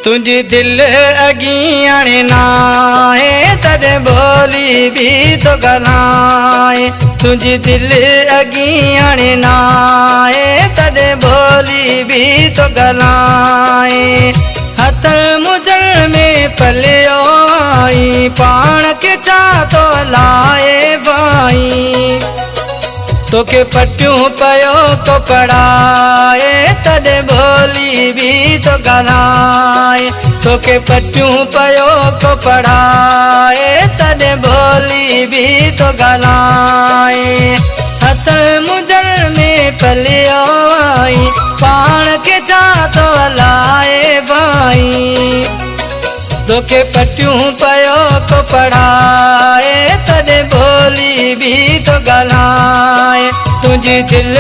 तुझी दिल अगियाण नाए तद बोली भी तो गलाए। तुझी दिल अगियाण नाए तद बोली भी तो गलाए। हथल मुजल में पलियो आई पाण के चा तो लाए भाई। तोके पट्टियों पयो को पढ़ाए तद बोली भी तो गलाए। तोके पट्टियों पयो को पढ़ाए तद बोली भी तो गलाए। हथल मुजल में पलियो आई पाण के चा तो लाए भाई। तोके पट्टियों पयो को पढ़ाए तद बोली भी तो गलाए। तुझी दिल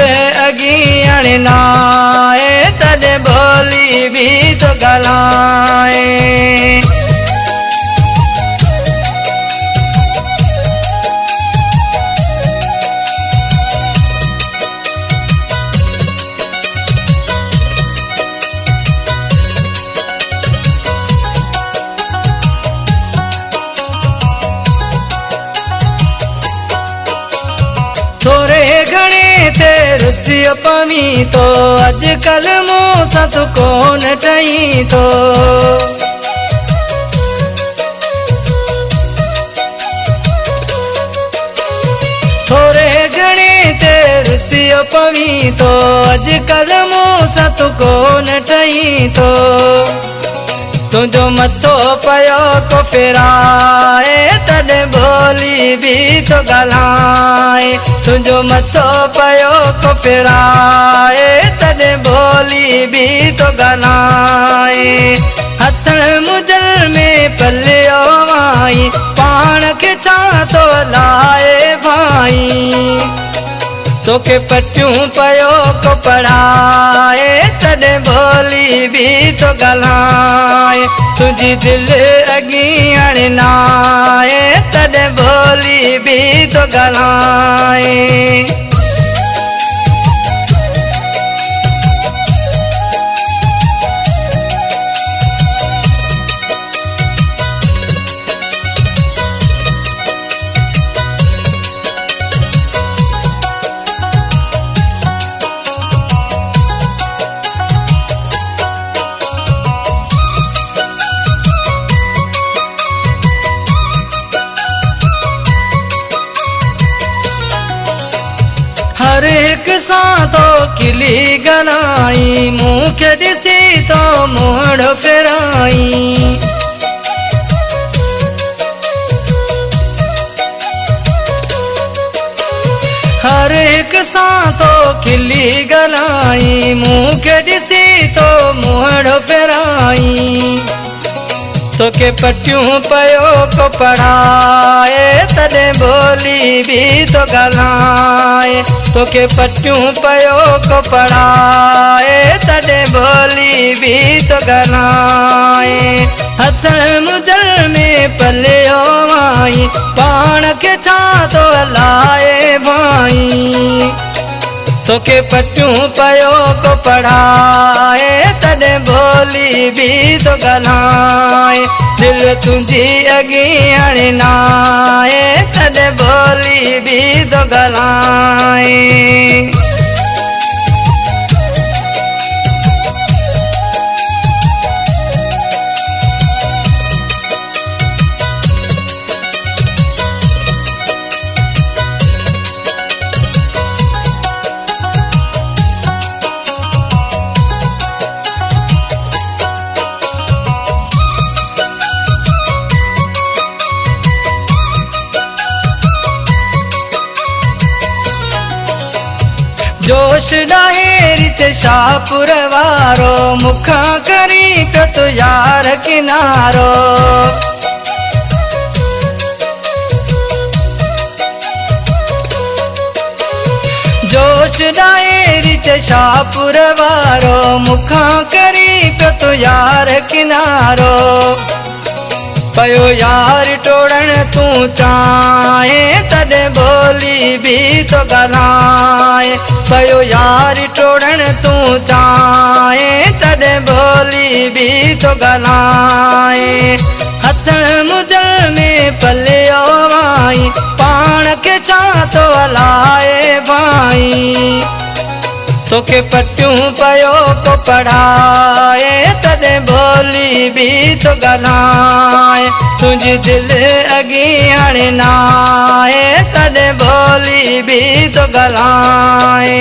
अगियाण नाए तद बोली भी तो गलाए। थोरे घणे ते रुसियो पवी तो अजकल मूं सां तू कोन ठही तो। थोरे घणे ते रुसियो पवी तो अजकल मूं सां तू कोन ठही तो। तुझो मथो पयो को फिराए तद बोली भी तो गलाए। तुझो मथो पयो को फिराए तद बोली भी तो गलाए। हथल मुजल में पलियो आई पाण के चा तो लाए भाई। तोके पट्टियों पयो को पढ़ाए तद बोली भी तो गलाए। तुझी दिल अगियाण नाए तद बोली भी तो गलाए। हर एक सां तो किली गलाई मुँह के दिसी तो मोड़ फिराई। हर एक सां तो किली गलाई मुँह के दिसी तो मोड़ फिराई। तोके पट्टियों पयो को पढ़ाए तद बोली भी तो गलाए। तोके पट्टियों पयो को पढ़ाए तद बोली भी तो गलाए। हथल मुजल में पलियो आई पाण के चा तो लाए भाई। तोके पट्टियों पयो को पढ़ाए तद बोली भी तो गलाए। दिल तुझी अगियाण नाए तद बोली भी तो गलाए। जोश डाहेरी चे शाहपुर वारो मुखा करी पे तो यार किनारो। जोश डाहेरी चे शाहपुर वारो मुखा करी पे तो यार किनारो। पयो यार टोड़न तू चाहे तॾहिं बोली भी तो ॻाल्हाए। पयो यार टोड़न तू चाहे तॾहिं बोली भी तो ॻाल्हाए। हथड़ मुजल में पलियो आई पाण के छा तो हलाए भाई। तोखे पटियूं पयो को पढ़ाए तॾहिं बोली भी तो ॻाल्हाए। तुंहिंजी दिलि अॻी हाणे नाहे तॾहिं बोली भी तो ॻाल्हाए।